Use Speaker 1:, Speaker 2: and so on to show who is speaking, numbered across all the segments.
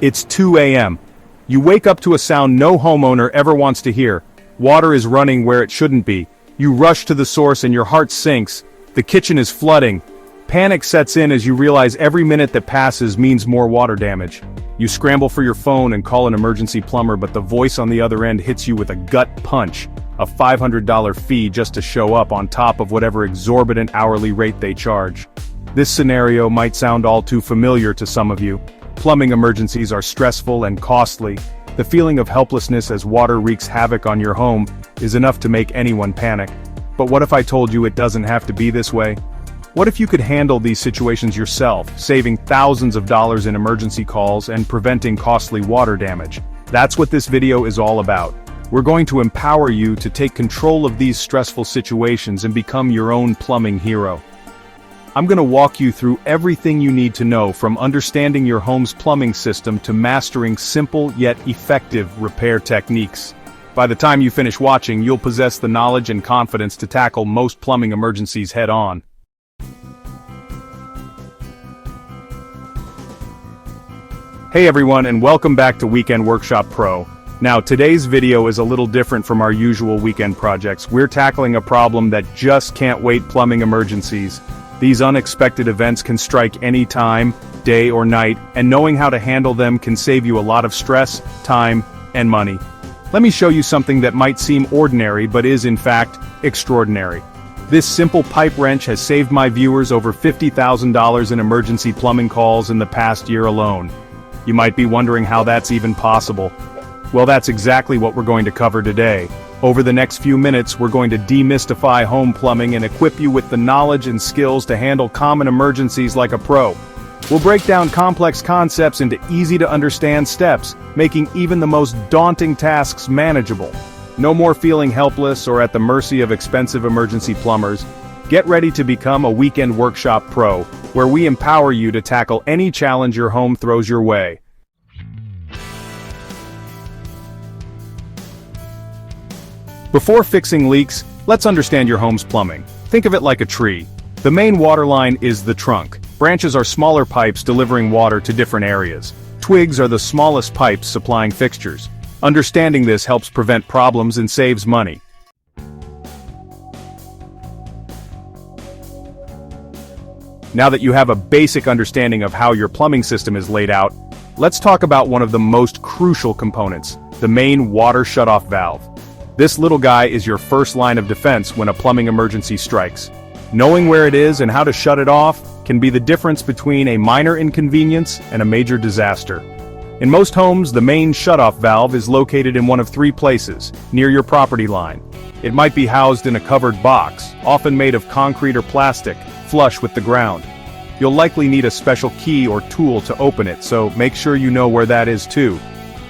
Speaker 1: It's 2 a.m. You wake up to a sound no homeowner ever wants to hear. Water is running where it shouldn't be. You rush to the source and your heart sinks. The kitchen is flooding. Panic sets in as you realize every minute that passes means more water damage. You scramble for your phone and call an emergency plumber, but the voice on the other end hits you with a gut punch. A $500 fee just to show up on top of whatever exorbitant hourly rate they charge. This scenario might sound all too familiar to some of you. Plumbing emergencies are stressful and costly. The feeling of helplessness as water wreaks havoc on your home is enough to make anyone panic. But what if I told you it doesn't have to be this way? What if you could handle these situations yourself, saving thousands of dollars in emergency calls and preventing costly water damage? That's what this video is all about. We're going to empower you to take control of these stressful situations and become your own plumbing hero. I'm going to walk you through everything you need to know, from understanding your home's plumbing system to mastering simple yet effective repair techniques. By the time you finish watching, you'll possess the knowledge and confidence to tackle most plumbing emergencies head-on. Hey everyone, and welcome back to Weekend Workshop Pro. Now, today's video is a little different from our usual weekend projects. We're tackling a problem that just can't wait: plumbing emergencies. These unexpected events can strike any time, day or night, and knowing how to handle them can save you a lot of stress, time, and money. Let me show you something that might seem ordinary but is in fact extraordinary. This simple pipe wrench has saved my viewers over $50,000 in emergency plumbing calls in the past year alone. You might be wondering how that's even possible. Well, that's exactly what we're going to cover today. Over the next few minutes, we're going to demystify home plumbing and equip you with the knowledge and skills to handle common emergencies like a pro. We'll break down complex concepts into easy-to-understand steps, making even the most daunting tasks manageable. No more feeling helpless or at the mercy of expensive emergency plumbers. Get ready to become a Weekend Workshop Pro, where we empower you to tackle any challenge your home throws your way. Before fixing leaks, let's understand your home's plumbing. Think of it like a tree. The main water line is the trunk. Branches are smaller pipes delivering water to different areas. Twigs are the smallest pipes supplying fixtures. Understanding this helps prevent problems and saves money. Now that you have a basic understanding of how your plumbing system is laid out, let's talk about one of the most crucial components: the main water shutoff valve. This little guy is your first line of defense when a plumbing emergency strikes. Knowing where it is and how to shut it off can be the difference between a minor inconvenience and a major disaster. In most homes, the main shutoff valve is located in one of three places, near your property line. It might be housed in a covered box, often made of concrete or plastic, flush with the ground. You'll likely need a special key or tool to open it, so make sure you know where that is too.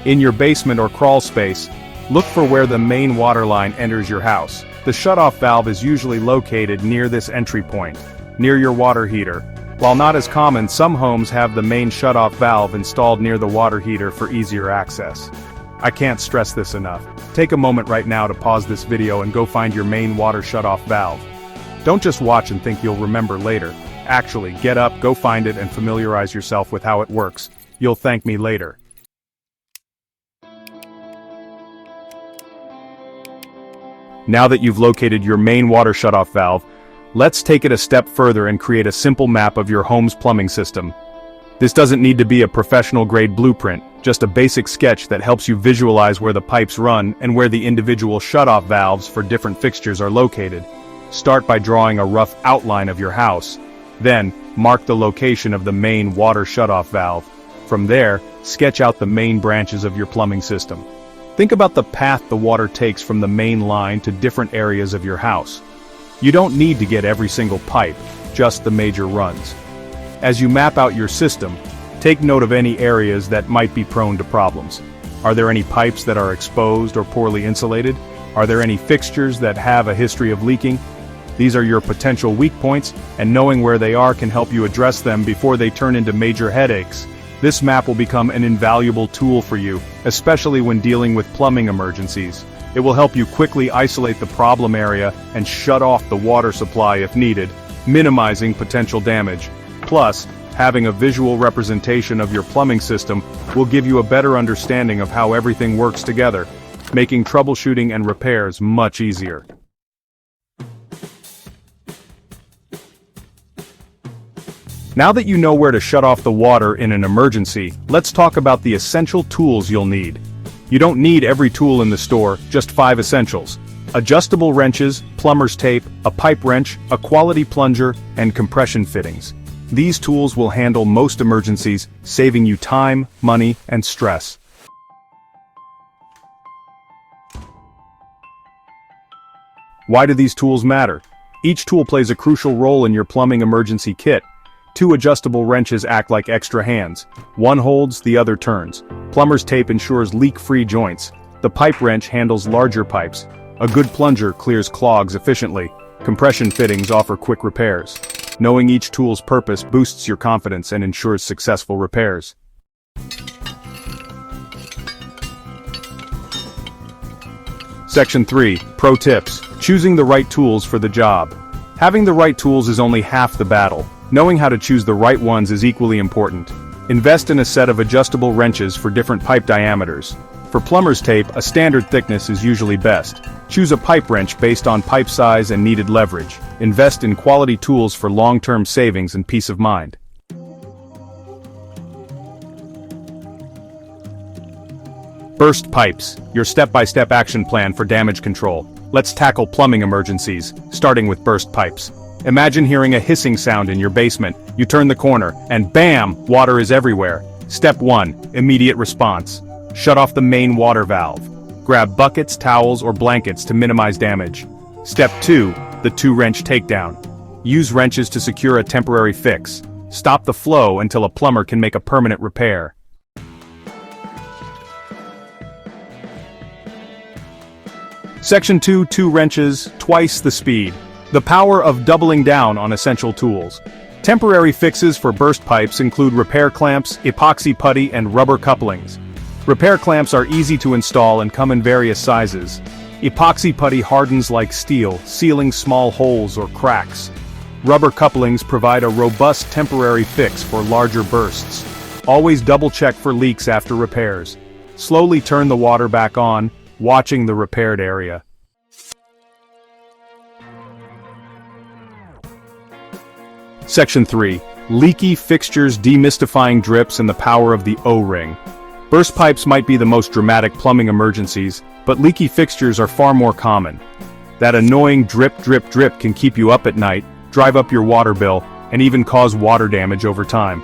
Speaker 1: In your basement or crawl space, look for where the main water line enters your house. The shutoff valve is usually located near this entry point, near your water heater. While not as common, some homes have the main shutoff valve installed near the water heater for easier access. I can't stress this enough. Take a moment right now to pause this video and go find your main water shutoff valve. Don't just watch and think you'll remember later. Actually, get up, go find it, and familiarize yourself with how it works. You'll thank me later. Now that you've located your main water shutoff valve, let's take it a step further and create a simple map of your home's plumbing system. This doesn't need to be a professional-grade blueprint, just a basic sketch that helps you visualize where the pipes run and where the individual shutoff valves for different fixtures are located. Start by drawing a rough outline of your house. Then, mark the location of the main water shutoff valve. From there, sketch out the main branches of your plumbing system. Think about the path the water takes from the main line to different areas of your house. You don't need to get every single pipe, just the major runs. As you map out your system, take note of any areas that might be prone to problems. Are there any pipes that are exposed or poorly insulated? Are there any fixtures that have a history of leaking? These are your potential weak points, and knowing where they are can help you address them before they turn into major headaches. This map will become an invaluable tool for you, especially when dealing with plumbing emergencies. It will help you quickly isolate the problem area and shut off the water supply if needed, minimizing potential damage. Plus, Having a visual representation of your plumbing system will give you a better understanding of how everything works together, making troubleshooting and repairs much easier. Now that you know where to shut off the water in an emergency, let's talk about the essential tools you'll need. You don't need every tool in the store, just 5 essentials. Adjustable wrenches, plumber's tape, a pipe wrench, a quality plunger, and compression fittings. These tools will handle most emergencies, saving you time, money, and stress. Why do these tools matter? Each tool plays a crucial role in your plumbing emergency kit. 2 adjustable wrenches act like extra hands. One holds, the other turns. Plumber's tape ensures leak-free joints. The pipe wrench handles larger pipes. A good plunger clears clogs efficiently. Compression fittings offer quick repairs. Knowing each tool's purpose boosts your confidence and ensures successful repairs. Section 3. Pro Tips. Choosing the right tools for the job. Having the right tools is only half the battle. Knowing how to choose the right ones is equally important. Invest in a set of adjustable wrenches for different pipe diameters. For plumber's tape, a standard thickness is usually best. Choose a pipe wrench based on pipe size and needed leverage. Invest in quality tools for long-term savings and peace of mind. Burst pipes, your step-by-step action plan for damage control. Let's tackle plumbing emergencies, starting with burst pipes. Imagine hearing a hissing sound in your basement. You turn the corner, and bam, water is everywhere. Step 1, immediate response. Shut off the main water valve. Grab buckets, towels, or blankets to minimize damage. Step 2, the 2-wrench takedown. Use wrenches to secure a temporary fix. Stop the flow until a plumber can make a permanent repair. Section 2, 2 wrenches, twice the speed. The power of doubling down on essential tools. Temporary fixes for burst pipes include repair clamps, epoxy putty, and rubber couplings. Repair clamps are easy to install and come in various sizes. Epoxy putty hardens like steel, sealing small holes or cracks. Rubber couplings provide a robust temporary fix for larger bursts. Always double-check for leaks after repairs. Slowly turn the water back on, watching the repaired area. Section 3. Leaky fixtures, demystifying drips, and the power of the O-ring. Burst pipes might be the most dramatic plumbing emergencies, but leaky fixtures are far more common. That annoying drip, drip, drip can keep you up at night, drive up your water bill, and even cause water damage over time.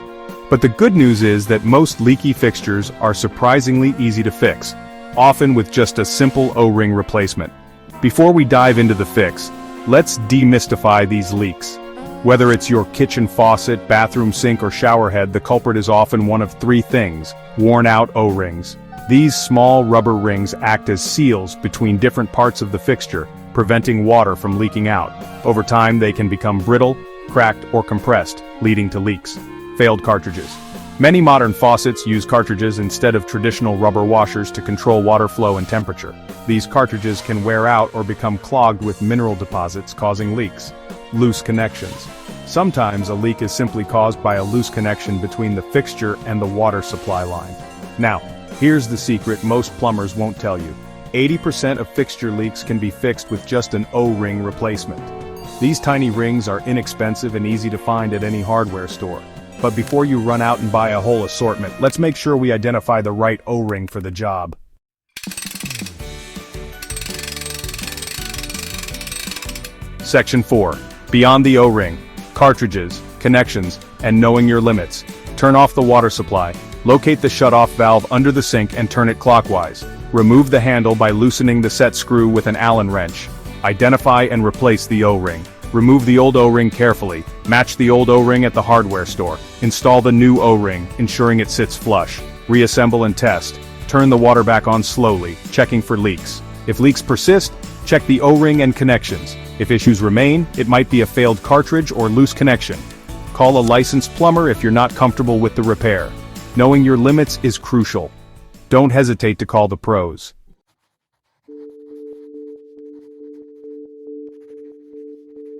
Speaker 1: But the good news is that most leaky fixtures are surprisingly easy to fix, often with just a simple O-ring replacement. Before we dive into the fix, let's demystify these leaks. Whether it's your kitchen faucet, bathroom sink, or shower head, the culprit is often one of 3 things: worn-out O-rings. These small rubber rings act as seals between different parts of the fixture, preventing water from leaking out. Over time, they can become brittle, cracked, or compressed, leading to leaks. Failed cartridges. Many modern faucets use cartridges instead of traditional rubber washers to control water flow and temperature. These cartridges can wear out or become clogged with mineral deposits, causing leaks. Loose connections. Sometimes a leak is simply caused by a loose connection between the fixture and the water supply line. Now, here's the secret most plumbers won't tell you. 80% of fixture leaks can be fixed with just an O-ring replacement. These tiny rings are inexpensive and easy to find at any hardware store. But before you run out and buy a whole assortment, let's make sure we identify the right O-ring for the job. Section 4. Beyond the O-ring. Cartridges, connections, and knowing your limits. Turn off the water supply. Locate the shut-off valve under the sink and turn it clockwise. Remove the handle by loosening the set screw with an Allen wrench. Identify and replace the O-ring. Remove the old O-ring carefully. Match the old O-ring at the hardware store. Install the new O-ring, ensuring it sits flush. Reassemble and test. Turn the water back on slowly, checking for leaks. If leaks persist, check the O-ring and connections. If issues remain, it might be a failed cartridge or loose connection. Call a licensed plumber if you're not comfortable with the repair. Knowing your limits is crucial. Don't hesitate to call the pros.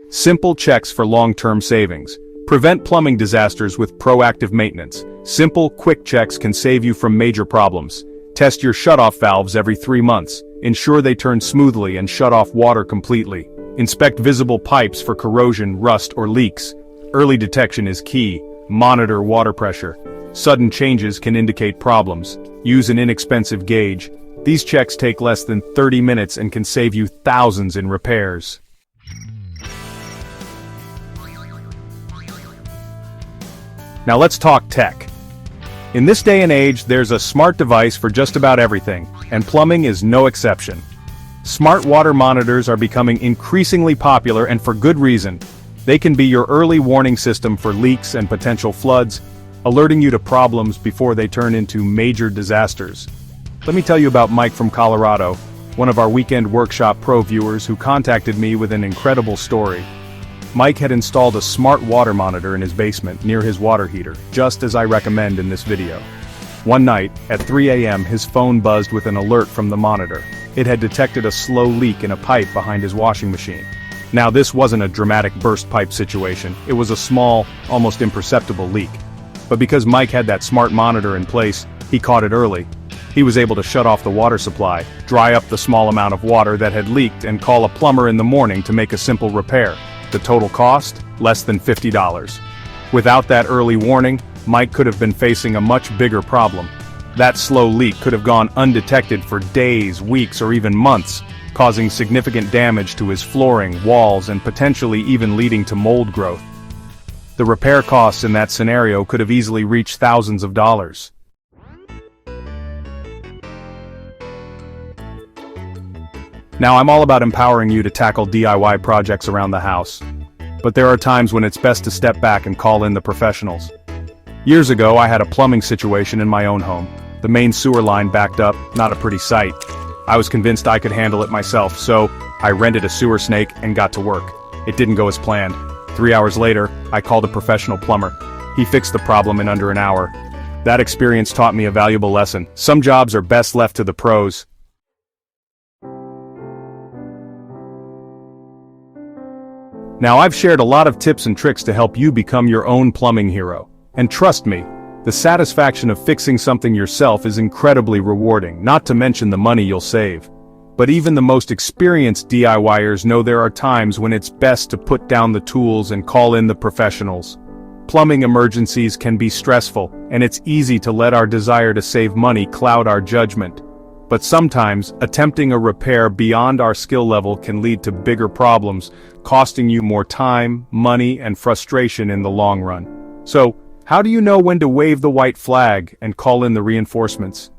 Speaker 1: Simple checks for long-term savings. Prevent plumbing disasters with proactive maintenance. Simple, quick checks can save you from major problems. Test your shutoff valves every 3 months. Ensure they turn smoothly and shut off water completely. Inspect visible pipes for corrosion, rust, or leaks. Early detection is key. Monitor water pressure. Sudden changes can indicate problems. Use an inexpensive gauge. These checks take less than 30 minutes and can save you thousands in repairs. Now let's talk tech. In this day and age, there's a smart device for just about everything, and plumbing is no exception. Smart water monitors are becoming increasingly popular, and for good reason. They can be your early warning system for leaks and potential floods, alerting you to problems before they turn into major disasters. Let me tell you about Mike from Colorado, one of our weekend workshop pro viewers who contacted me with an incredible story. Mike had installed a smart water monitor in his basement near his water heater, just as I recommend in this video. One night, at 3 a.m., his phone buzzed with an alert from the monitor. It had detected a slow leak in a pipe behind his washing machine. Now this wasn't a dramatic burst pipe situation, it was a small, almost imperceptible leak. But because Mike had that smart monitor in place, he caught it early. He was able to shut off the water supply, dry up the small amount of water that had leaked, and call a plumber in the morning to make a simple repair. The total cost? Less than $50. Without that early warning, Mike could have been facing a much bigger problem. That slow leak could have gone undetected for days, weeks, or even months, causing significant damage to his flooring, walls, and potentially even leading to mold growth. The repair costs in that scenario could have easily reached thousands of dollars. Now, I'm all about empowering you to tackle DIY projects around the house. But there are times when it's best to step back and call in the professionals. Years ago, I had a plumbing situation in my own home. The main sewer line backed up, not a pretty sight. I was convinced I could handle it myself, so I rented a sewer snake and got to work. It didn't go as planned. 3 hours later, I called a professional plumber. He fixed the problem in under an hour. That experience taught me a valuable lesson. Some jobs are best left to the pros. Now, I've shared a lot of tips and tricks to help you become your own plumbing hero. And trust me, the satisfaction of fixing something yourself is incredibly rewarding, not to mention the money you'll save. But even the most experienced DIYers know there are times when it's best to put down the tools and call in the professionals. Plumbing emergencies can be stressful, and it's easy to let our desire to save money cloud our judgment. But sometimes, attempting a repair beyond our skill level can lead to bigger problems, costing you more time, money, and frustration in the long run. So, how do you know when to wave the white flag and call in the reinforcements?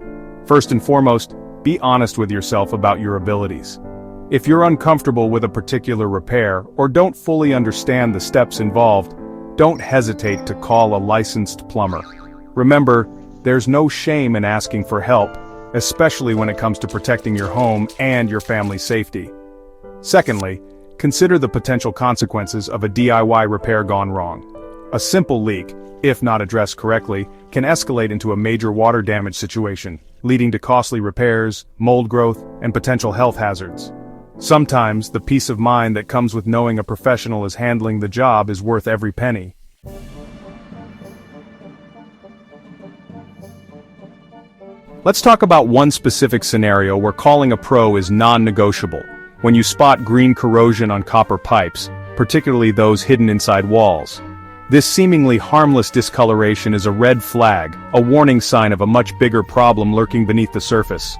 Speaker 1: First and foremost, be honest with yourself about your abilities. If you're uncomfortable with a particular repair or don't fully understand the steps involved, don't hesitate to call a licensed plumber. Remember, there's no shame in asking for help, especially when it comes to protecting your home and your family's safety. Secondly, consider the potential consequences of a DIY repair gone wrong. A simple leak, if not addressed correctly, can escalate into a major water damage situation, leading to costly repairs, mold growth, and potential health hazards. Sometimes, the peace of mind that comes with knowing a professional is handling the job is worth every penny. Let's talk about one specific scenario where calling a pro is non-negotiable. When you spot green corrosion on copper pipes, particularly those hidden inside walls. This seemingly harmless discoloration is a red flag, a warning sign of a much bigger problem lurking beneath the surface.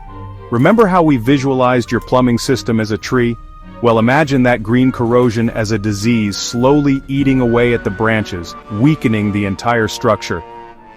Speaker 1: Remember how we visualized your plumbing system as a tree? Well, imagine that green corrosion as a disease slowly eating away at the branches, weakening the entire structure.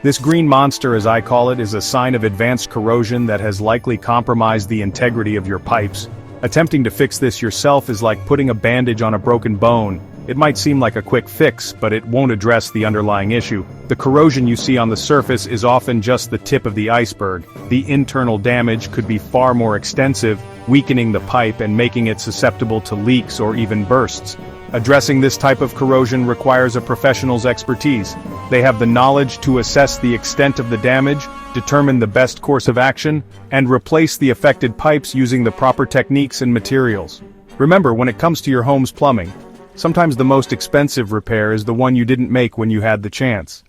Speaker 1: This green monster, as I call it, is a sign of advanced corrosion that has likely compromised the integrity of your pipes. Attempting to fix this yourself is like putting a bandage on a broken bone. It might seem like a quick fix, but it won't address the underlying issue. The corrosion you see on the surface is often just the tip of the iceberg. The internal damage could be far more extensive, weakening the pipe and making it susceptible to leaks or even bursts. Addressing this type of corrosion requires a professional's expertise. They have the knowledge to assess the extent of the damage, determine the best course of action, and replace the affected pipes using the proper techniques and materials. Remember, when it comes to your home's plumbing, Sometimes the most expensive repair is the one you didn't make when you had the chance.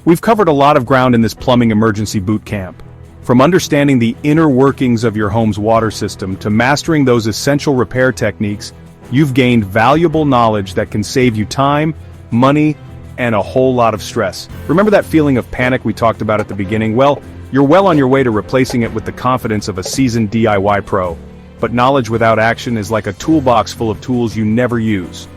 Speaker 1: We've covered a lot of ground in this plumbing emergency boot camp. From understanding the inner workings of your home's water system to mastering those essential repair techniques, you've gained valuable knowledge that can save you time, money, and a whole lot of stress. Remember that feeling of panic we talked about at the beginning? Well, you're well on your way to replacing it with the confidence of a seasoned DIY pro. But knowledge without action is like a toolbox full of tools you never use.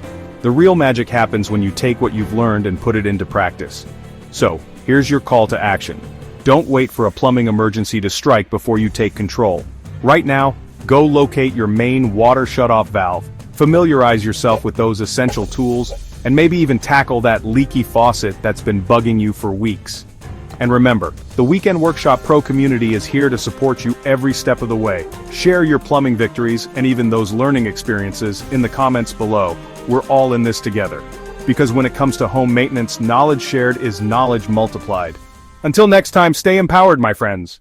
Speaker 1: The real magic happens when you take what you've learned and put it into practice. So, here's your call to action. Don't wait for a plumbing emergency to strike before you take control. Right now, go locate your main water shutoff valve, familiarize yourself with those essential tools, and maybe even tackle that leaky faucet that's been bugging you for weeks. And remember, the Weekend Workshop Pro community is here to support you every step of the way. Share your plumbing victories and even those learning experiences in the comments below. We're all in this together. Because when it comes to home maintenance, knowledge shared is knowledge multiplied. Until next time, stay empowered, my friends.